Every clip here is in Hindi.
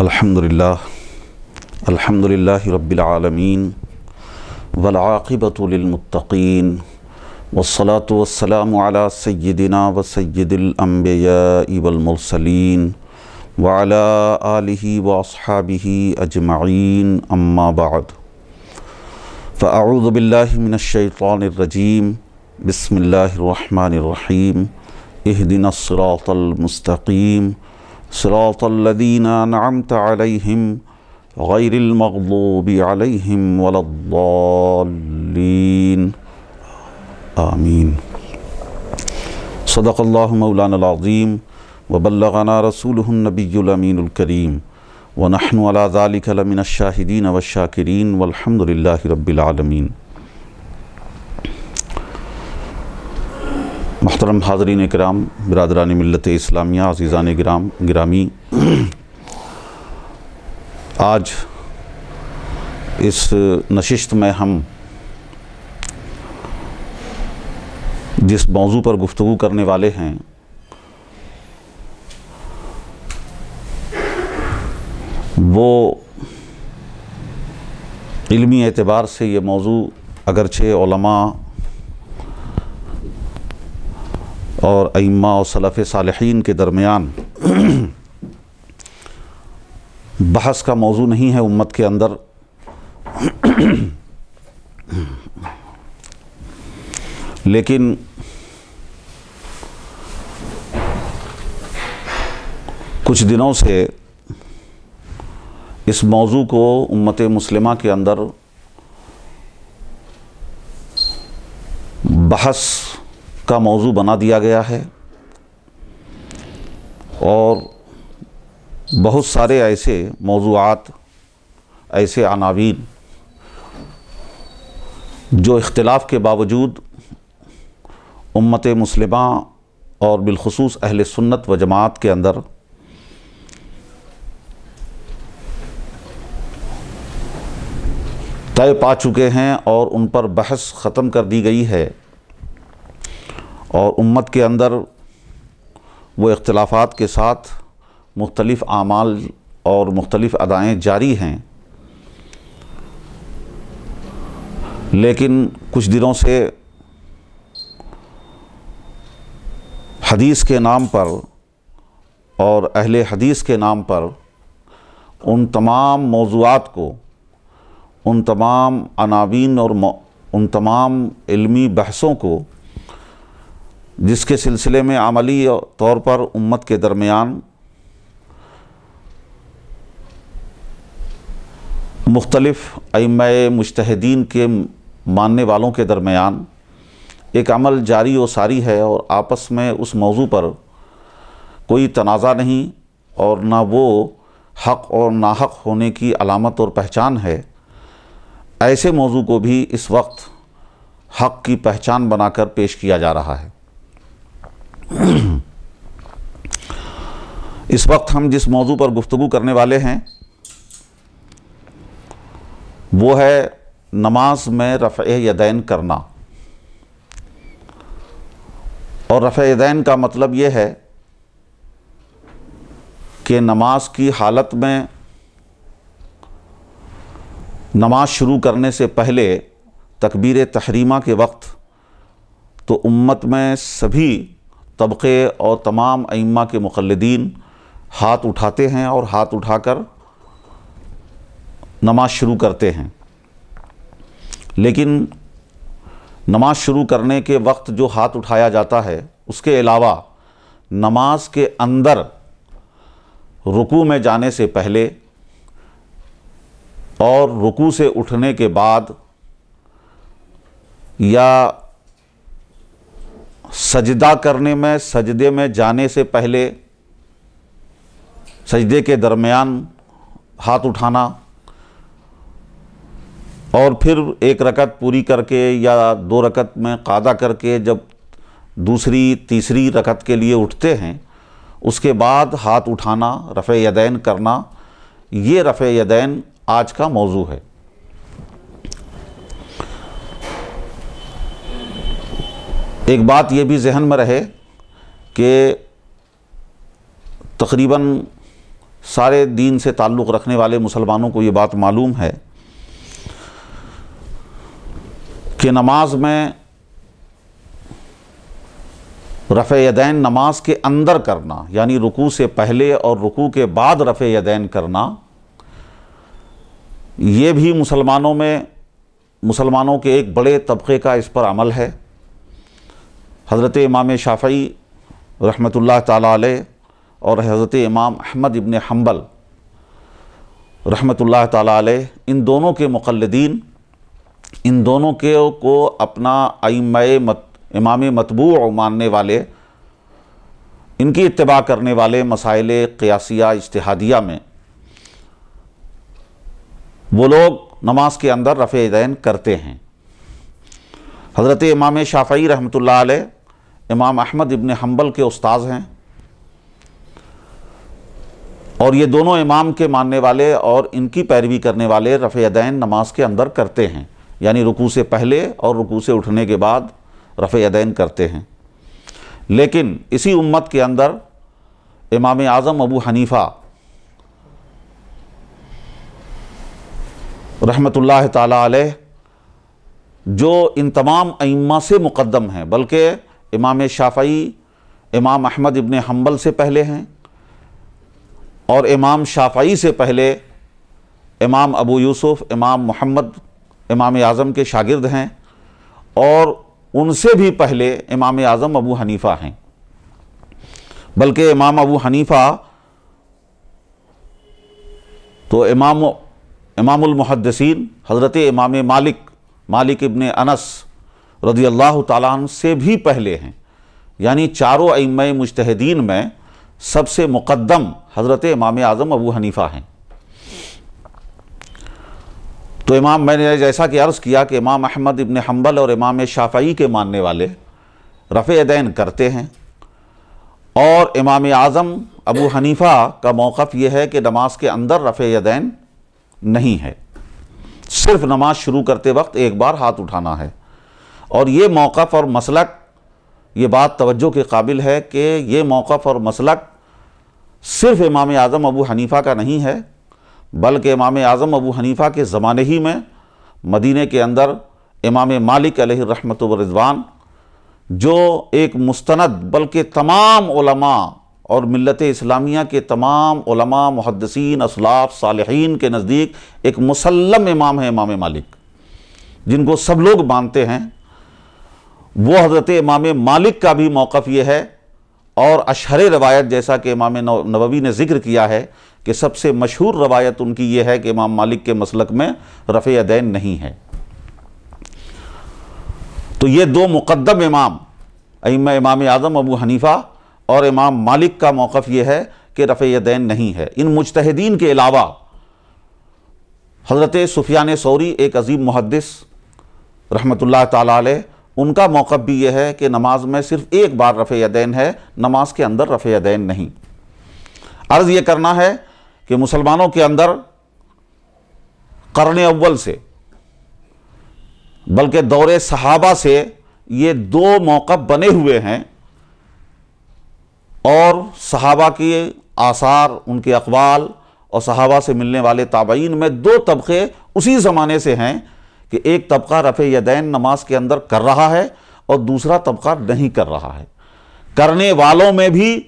अल्हम्दुलिल्लाहि रब्बिल आलमीन वल आक़िबतु लिल मुत्तक़ीन वस्सलातु वस्सलामु अला सय्यिदिना व सय्यिदिल अंबियाइ वल मुरसलीन व अला आलिहि व अस्हाबिहि अजमईन अम्मा बअद फ़अऊज़ु बिल्लाहि मिनश शैतानिर रजीम बिस्मिल्लाहिर रहमानिर रहीम इहदिनस सिरातल मुस्तक़ीम सिरातल्लज़ीना अनअमत अलैहिम गैरिल मग़ज़ूबि अलैहिम वलद्दाल्लीन आमीन। सदक़ल्लाहु मौलानल अज़ीम व बल्लगना रसूलुहुन नबियुल अमीनुल करीम व नहनु अला ज़ालिका लमिनश शाहिदीन वश्शाकिरीन वल्हम्दुलिल्लाहि रब्बिल आलमीन। मोहतरम हाज़रीन इकराम, बिरादरान मिल्लत इस्लामिया, अज़ीज़ान गिरामी, आज इस नशिस्त में हम जिस मौजू पर गुफ्तगू करने वाले हैं वो इल्मी एतबार से ये मौजू अगरचे उलमा और अइम्मा और सलफ़ सालिहीन के दरमियान बहस का मौजू नहीं है उम्मत के अंदर, लेकिन कुछ दिनों से इस मौजू को उम्मत मुस्लिमा के अंदर बहस का मौजू बना दिया गया है और बहुत सारे ऐसे मौज़ूआत, ऐसे अनावीन जो इख्तिलाफ़ के बावजूद उम्मत मुस्लिमा और बिलखुसूस अहले सुन्नत व जमात के अंदर तय पा चुके हैं और उन पर बहस ख़त्म कर दी गई है और उम्मत के अंदर वो इख्तिलाफ़ात के साथ मुख्तलिफ़ आमाल और मुख्तलिफ़ अदाएँ जारी हैं। लेकिन कुछ दिनों से हदीस के नाम पर और अहले हदीस के नाम पर उन तमाम मौज़ूआत को, उन तमाम अनावीन और उन तमाम इल्मी बहसों को जिसके सिलसिले में अमली तौर पर उम्मत के दरमियान मुख्तलिफ़ अइम्माए मुज्तहिदीन के मानने वालों के दरमियान एक अमल जारी व सारी है और आपस में उस मौजू पर कोई तनाज़ा नहीं और ना वो हक़ और नाहक़ होने की अलामत और पहचान है, ऐसे मौजू को भी इस वक्त हक़ की पहचान बनाकर पेश किया जा रहा है। इस वक्त हम जिस मौजू पर गुफ्तगू करने वाले हैं वो है नमाज में रफ़अ यदैन करना। और रफ़अ यदैन का मतलब ये है कि नमाज की हालत में नमाज शुरू करने से पहले तकबीर तहरीमा के वक्त तो उम्मत में सभी तबक़े और तमाम अइम्मा के मुक़ल्लिदीन हाथ उठाते हैं और हाथ उठाकर नमाज शुरू करते हैं। लेकिन नमाज शुरू करने के वक्त जो हाथ उठाया जाता है उसके अलावा नमाज के अंदर रुकू में जाने से पहले और रुकू से उठने के बाद या सजदा करने में, सजदे में जाने से पहले, सजदे के दरमियान हाथ उठाना और फिर एक रकत पूरी करके या दो रकत में क़ादा करके जब दूसरी तीसरी रकत के लिए उठते हैं उसके बाद हाथ उठाना, रफ़अ यदैन करना, ये रफ़अ यदैन आज का मौजू है। एक बात ये भी जहन में रहे कि तकरीबन सारे दीन से ताल्लुक़ रखने वाले मुसलमानों को ये बात मालूम है कि नमाज में रफ़ यदैन नमाज के अंदर करना, यानी रुकू से पहले और रुकू के बाद रफ़ यदैन करना, ये भी मुसलमानों के एक बड़े तबक़े का इस पर अमल है। हज़रत इमाम शाफ़ई रहमतुल्लाह ताला अलैह और हज़रत इमाम अहमद इब्न हम्बल रहमतुल्लाह ताला अलैह, इन दोनों के मुक़ल्लिदीन, इन दोनों के को अपना इमाम मतबू मानने वाले, इनकी इत्तिबा करने वाले मसाइल क़ियासिया इज्तिहादिया में वो लोग नमाज के अंदर रफ़ यदैन करते हैं। हज़रत इमाम शाफ़ई रहमतुल्लाह अलैह इमाम अहमद इब्न हम्बल के उस्ताद हैं और ये दोनों इमाम के मानने वाले और इनकी पैरवी करने वाले रफ़ यदैन नमाज के अंदर करते हैं, यानी रुकू से पहले और रुकू से उठने के बाद रफ़ यदैन करते हैं। लेकिन इसी उम्मत के अंदर इमाम आज़म अबू हनीफ़ा रहमतुल्लाह ताला अलैह, जो इन तमाम अइम्मा से मुक़द्दम हैं, बल्कि इमाम शाफ़ई इमाम अहमद इब्न हम्बल से पहले हैं और इमाम शाफ़ई से पहले इमाम अबू यूसुफ़ इमाम मोहम्मद इमाम आज़म के शागिर्द हैं और उनसे भी पहले इमाम आज़म अबू हनीफ़ा हैं। बल्कि इमाम अबू हनीफ़ा तो इमामुल मुहद्दिसीन हज़रत इमाम मालिक इब्न अनस रज़ियल्लाहु ताला अन्हु से भी पहले हैं, यानी चारों अइम्मा मुज्तहिदीन में सबसे मुक़द्दम हज़रत इमाम आज़म अबू हनीफ़ा हैं। तो मैंने जैसा कि अर्ज़ किया कि इमाम अहमद इब्न हम्बल और इमाम शाफ़ई के मानने वाले रफ़ यदैन करते हैं और इमाम आज़म अबू हनीफ़ा का मौक़िफ़ ये है कि नमाज के अंदर रफ़ यदैन नहीं है, सिर्फ नमाज शुरू करते वक्त एक बार हाथ उठाना है। और ये मौक़िफ़ और मसलक, ये बात तवज्जो के काबिल है कि ये मौक़िफ़ और मसलक सिर्फ इमाम आज़म अबू हनीफ़ा का नहीं है, बल्कि इमाम आज़म अबू हनीफ़ा के ज़माने ही में मदीने के अंदर इमाम मालिक अलैहि रहमत व रिज़वान, जो एक मुस्तनद, बल्कि तमाम उलमा और मिल्लत इस्लामिया के तमाम उलमा मुहद्दिसीन असलाफ़ सालिहीन के नज़दीक एक मुसल्लम इमाम है इमाम मालिक, जिनको सब लोग मानते हैं। वो हज़रत इमाम मालिक का भी मौक़िफ़ ये है और अशहर रवायत, जैसा कि इमाम नववी ने ज़िक्र किया है कि सबसे मशहूर रवायत उनकी ये है कि इमाम मालिक के मसलक में रफ़ यदैन नहीं है। तो ये दो मुक़द्दम इमाम इमाम आज़म अबू हनीफ़ा और इमाम मालिक का मौक़िफ़ ये है कि रफ़ यदैन नहीं है। इन मुज्तहिदीन के अलावा हज़रत सुफ़यान सौरी, एक अज़ीम मुहद्दिस रहमतुल्लाह ताला अलैह, उनका मौक़िफ़ भी ये है कि नमाज में सिर्फ एक बार रफ़ यदैन है, नमाज के अंदर रफ़ यदैन नहीं। अर्ज़ ये करना है कि मुसलमानों के अंदर क़र्न अव्वल से, बल्कि दौरे सहाबा से ये दो मौक़िफ़ बने हुए हैं और सहाबा के आसार, उनके अक़वाल और सहाबा से मिलने वाले ताबईन में दो तबक़े उसी ज़माने से हैं कि एक तबक़ा रफ़ यदैन नमाज के अंदर कर रहा है और दूसरा तबक़ा नहीं कर रहा है। करने वालों में भी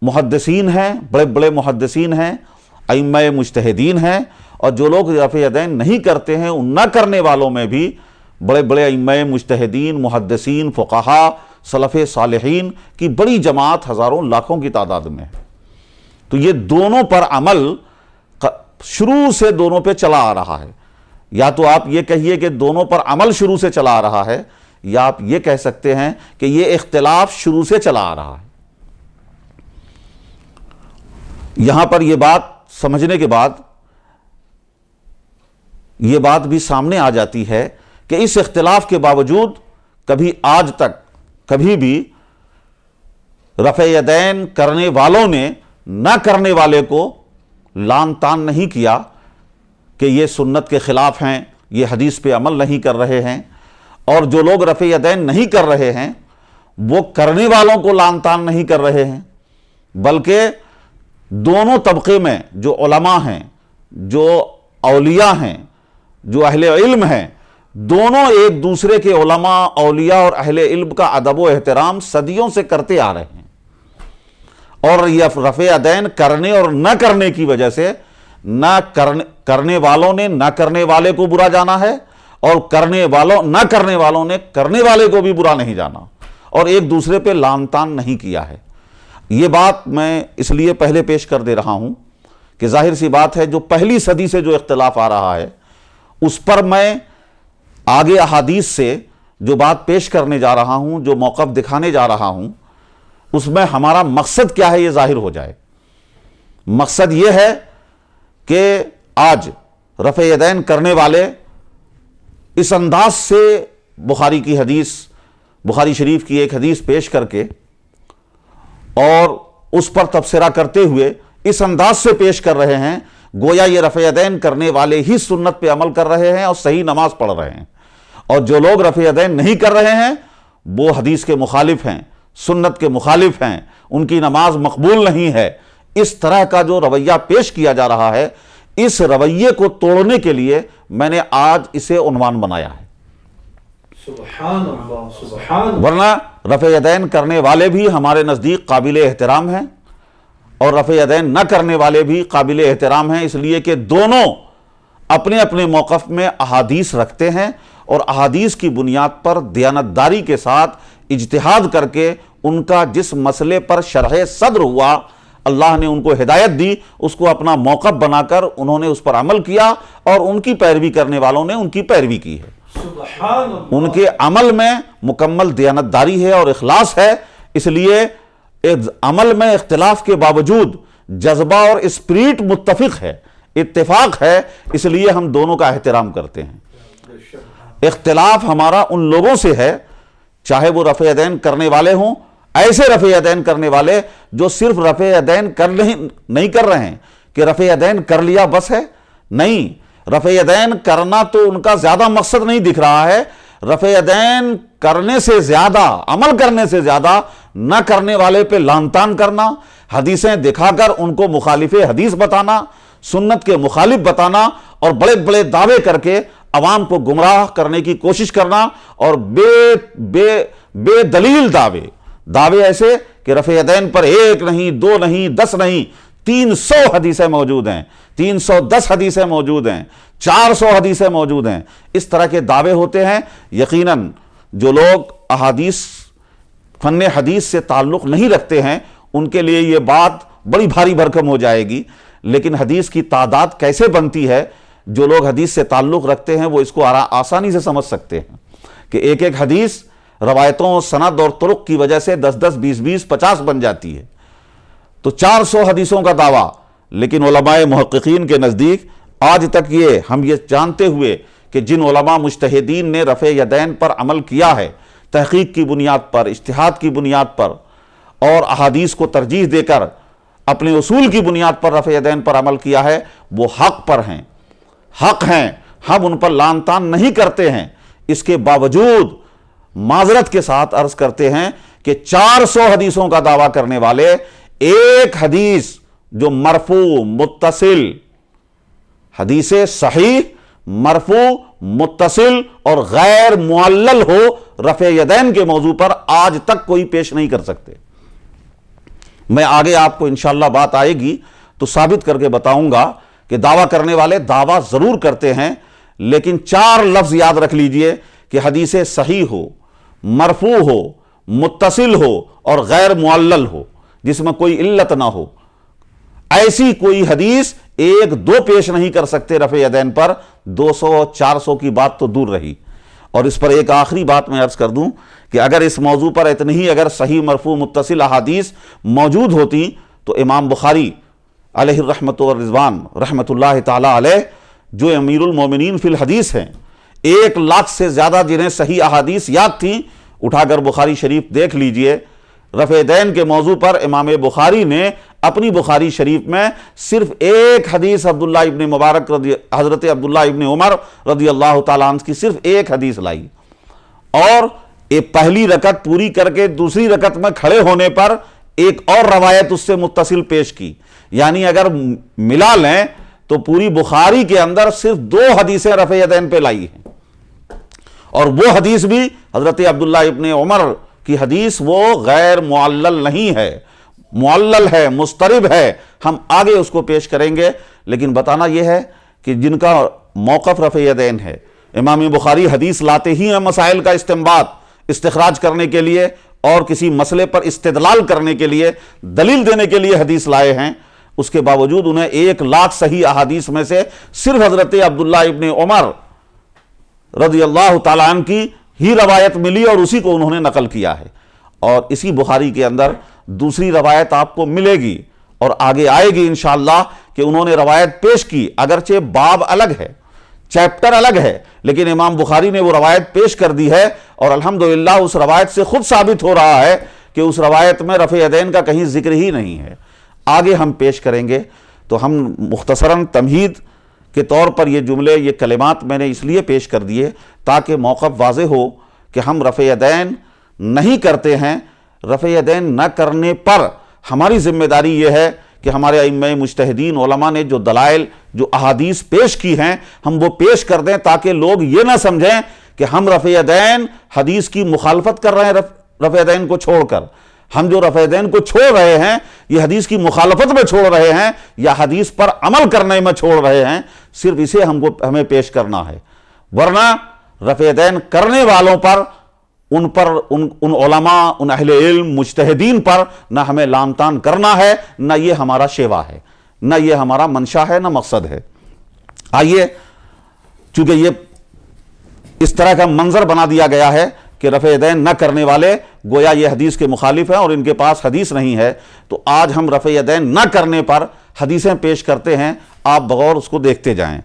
मुहद्दिसीन हैं, बड़े बड़े मुहद्दिसीन हैं, अइम्मा मुज्तहिदीन हैं, और जो लोग रफ़ यदैन नहीं करते हैं उन न करने वालों में भी बड़े बड़े अइम्मा मुज्तहिदीन, मुहद्दिसीन, फ़ुक़हा, सलफ़े सालिहीन की बड़ी जमात हज़ारों लाखों की तादाद में है। तो ये दोनों पर अमल शुरू से दोनों पे चला आ रहा है। या तो आप ये कहिए कि दोनों पर अमल शुरू से चला आ रहा है, या आप ये कह सकते हैं कि ये इख्तिलाफ शुरू से चला आ रहा है। यहां पर यह बात समझने के बाद यह बात भी सामने आ जाती है कि इस इख्तिलाफ के बावजूद कभी आज तक कभी भी रफ़ यदैन करने वालों ने न करने वाले को लान तान नहीं किया कि ये सुन्नत के ख़िलाफ़ हैं, ये हदीस पे अमल नहीं कर रहे हैं। और जो लोग रफ़ यदैन नहीं कर रहे हैं वो करने वालों को लान तान नहीं कर रहे हैं, बल्कि दोनों तबके में जो उलमा हैं, जो औलिया हैं, जो अहले इल्म हैं, दोनों एक दूसरे के उलमा, औलिया और अहले इल्म का अदब व एहतराम सदियों से करते आ रहे हैं। और यह रफ़े यदैन करने और न करने की वजह से करने वालों ने न करने वाले को बुरा जाना है, और न करने वालों ने करने वाले को भी बुरा नहीं जाना, और एक दूसरे पे लान तान नहीं किया है। ये बात मैं इसलिए पहले पेश कर दे रहा हूं कि जाहिर सी बात है, जो पहली सदी से जो इख्तिलाफ आ रहा है उस पर मैं आगे अहादीस से जो बात पेश करने जा रहा हूं, जो मौक़िफ़ दिखाने जा रहा हूं, उसमें हमारा मकसद क्या है ये जाहिर हो जाए। मकसद ये है कि आज रफ़े यदैन करने वाले इस अंदाज से बुखारी की हदीस, बुखारी शरीफ की एक हदीस पेश करके और उस पर तबसरा करते हुए इस अंदाज से पेश कर रहे हैं गोया ये रफ़े यदैन करने वाले ही सुन्नत पे अमल कर रहे हैं और सही नमाज पढ़ रहे हैं, और जो लोग रफ़े यदैन नहीं कर रहे हैं वो हदीस के मुखालिफ हैं, सुन्नत के मुखालिफ हैं, उनकी नमाज मकबूल नहीं है। इस तरह का जो रवैया पेश किया जा रहा है, इस रवैये को तोड़ने के लिए मैंने आज इसे उन्वान बनाया है। सुभान अल्लाह, सुभान। वरना रफ़े यदैन करने वाले भी हमारे नज़दीक काबिल एहतराम हैं और रफ़े यदैन न करने वाले भी काबिल एहतराम हैं, इसलिए कि दोनों अपने अपने मौक़िफ़ में अहादीस रखते हैं और अहादीस की बुनियाद पर दयानतदारी के साथ इज्तिहाद करके उनका जिस मसले पर शरह सद्र हुआ, अल्लाह ने उनको हिदायत दी, उसको अपना मौक़िफ़ बनाकर उन्होंने उस पर अमल किया और उनकी पैरवी करने वालों ने उनकी पैरवी की है। उनके अमल में मुकम्मल दयानतदारी है और इखलास है, इसलिए एक अमल में इख्तिलाफ के बावजूद जज्बा और स्पिरिट मुत्तफिक है, इत्तेफाक है, इसलिए हम दोनों का एहतराम करते हैं। इख्तिलाफ हमारा उन लोगों से है, चाहे वो रफ़े यदैन करने वाले हों, ऐसे रफ़े यदैन करने वाले जो सिर्फ रफ़े यदैन नहीं कर रहे हैं कि रफ़े यदैन कर लिया बस है, नहीं, रफ़े यदैन करना तो उनका ज्यादा मकसद नहीं दिख रहा है। रफ़े यदैन करने से ज्यादा, अमल करने से ज्यादा न करने वाले पे लानतान करना, हदीसें दिखाकर उनको मुखालिफ हदीस बताना, सुन्नत के मुखालिफ बताना और बड़े बड़े दावे करके अवाम को गुमराह करने की कोशिश करना, और बेदलील दावे ऐसे कि रफ़े यदैन पर 1 नहीं, 2 नहीं, 10 नहीं, 300 हदीसें मौजूद हैं, 310 हदीसें मौजूद हैं, 400 हदीसें मौजूद हैं, इस तरह के दावे होते हैं। यकीनन जो लोग अहादीस, फन्ने हदीस से ताल्लुक़ नहीं रखते हैं, उनके लिए ये बात बड़ी भारी भरकम हो जाएगी। लेकिन हदीस की तादाद कैसे बनती है, जो लोग हदीस से ताल्लुक़ रखते हैं वो इसको आसानी से समझ सकते हैं कि एक एक हदीस रवायतों, सनद और तुरुक की वजह से 10-10, 20-20, 50 बन जाती है। तो 400 हदीसों का दावा, लेकिन उलमाए मुहक्किकीन के नज़दीक आज तक हम ये जानते हुए कि जिन उलमा मुज्तहिदीन ने रफ़े यदैन पर अमल किया है, तहक़ीक़ की बुनियाद पर, इज्तिहाद की बुनियाद पर और अहादीस को तरजीह देकर अपने उसूल की बुनियाद पर रफ़े यदैन पर अमल किया है, वो हक़ पर हैं, हक़ हैं, हम उन पर लान तान नहीं करते हैं। इसके बावजूद माजरत के साथ अर्ज करते हैं कि 400 हदीसों का दावा करने वाले एक हदीस जो मरफू, मुत्तसिल, हदीसे सही, मरफू, मुत्तसिल और गैर मुअल्लल हो रफ़े यदैन के मौजू पर आज तक कोई पेश नहीं कर सकते। मैं आगे आपको इंशाअल्लाह बात आएगी तो साबित करके बताऊंगा कि दावा करने वाले दावा जरूर करते हैं, लेकिन 4 लफ्ज याद रख लीजिए कि हदीसे सही हो, मरफू हो, मुत्तसिल हो और गैर मुअल्लल हो, जिसमें कोई इल्लत ना हो, ऐसी कोई हदीस 1-2 पेश नहीं कर सकते रफ़े यदैन पर। 200-400 की बात तो दूर रही। और इस पर एक आखिरी बात मैं अर्ज कर दूं कि अगर इस मौजू पर इतनी ही अगर सही, मरफू, मुत्तसिल अहादीस मौजूद होती तो इमाम बुखारी अलैहि रहमत व रिज़वान रहमतुल्लाह ताला अलैह, जो अमीरुल मोमिनीन फिल हदीस हैं, 1 लाख से ज्यादा जिन्हें सही अहादीस याद थी, उठाकर बुखारी शरीफ देख लीजिए। रफ़े यदैन के मौजू पर इमाम बुखारी ने अपनी बुखारी शरीफ में सिर्फ एक हदीस अब्दुल्ला इब्न मुबारक हज़रत अब्दुल्ला इब्न उमर रज़ी अल्लाह ताला अन्हु की सिर्फ एक हदीस लाई, और एक पहली रकत पूरी करके दूसरी रकत में खड़े होने पर एक और रवायत उससे मुत्तसिल पेश की। यानी अगर मिला लें तो पूरी बुखारी के अंदर सिर्फ 2 हदीसें रफ़े यदैन पे लाई हैं, और वो हदीस भी हज़रत अब्दुल्ला इब्ने उमर की हदीस, वो गैर मुअल्लल नहीं है, मुअल्लल है, मुस्तरिब है। हम आगे उसको पेश करेंगे, लेकिन बताना यह है कि जिनका मौक़िफ़ रफ़े यदैन है, इमाम बुखारी हदीस लाते ही हैं मसाइल का इस्तिंबात इस्तिखराज करने के लिए और किसी मसले पर इस्तिदलाल करने के लिए, दलील देने के लिए हदीस लाए हैं, उसके बावजूद उन्हें 1 लाख सही अहादीस में से सिर्फ हज़रत अब्दुल्ला इब्ने उमर रज़ियल्लाहु ताला अन्हु की ही रवायत मिली और उसी को उन्होंने नकल किया है। और इसी बुखारी के अंदर दूसरी रवायत आपको मिलेगी और आगे आएगी इंशाअल्लाह कि उन्होंने रवायत पेश की, अगरचे बाब अलग है, चैप्टर अलग है, लेकिन इमाम बुखारी ने वो रवायत पेश कर दी है और अल्हम्दुलिल्लाह उस रवायत से खुद साबित हो रहा है कि उस रवायत में रफ़े यदैन का कहीं जिक्र ही नहीं है। आगे हम पेश करेंगे। तो हम मुख्तसरन तमहीद के तौर पर ये जुमले, ये कलिमात मैंने इसलिए पेश कर दिए ताकि मौक़िफ़ वाज़े हो कि हम रफ़े यदैन नहीं करते हैं। रफ़े यदैन न करने पर हमारी ज़िम्मेदारी ये है कि हमारे अइम्मा मुज्तहिदीन उलमा ने जो दलाइल, जो अहादीस पेश की हैं, हम वो पेश कर दें ताकि लोग ये ना समझें कि हम रफ़े यदैन हदीस की मुखालफत कर रहे हैं रफ़े यदैन को छोड़कर। हम जो रफ़े यदैन को छोड़ रहे हैं ये हदीस की मुखालफत में छोड़ रहे हैं या हदीस पर अमल करने में छोड़ रहे हैं, सिर्फ इसे हमें पेश करना है। वरना रफ़े यदैन करने वालों पर, उन उलमा, उन अहले इल्म, मुज्तहिदीन पर न हमें लानतान करना है, न ये हमारा शेवा है, न ये हमारा मंशा है, न मकसद है। आइए, चूंकि ये इस तरह का मंजर बना दिया गया है कि रफ़े यदैन न करने वाले गोया ये हदीस के मुखालिफ हैं और इनके पास हदीस नहीं है, तो आज हम रफ़े यदैन न करने पर हदीसें पेश करते हैं, आप बगौर उसको देखते जाएं।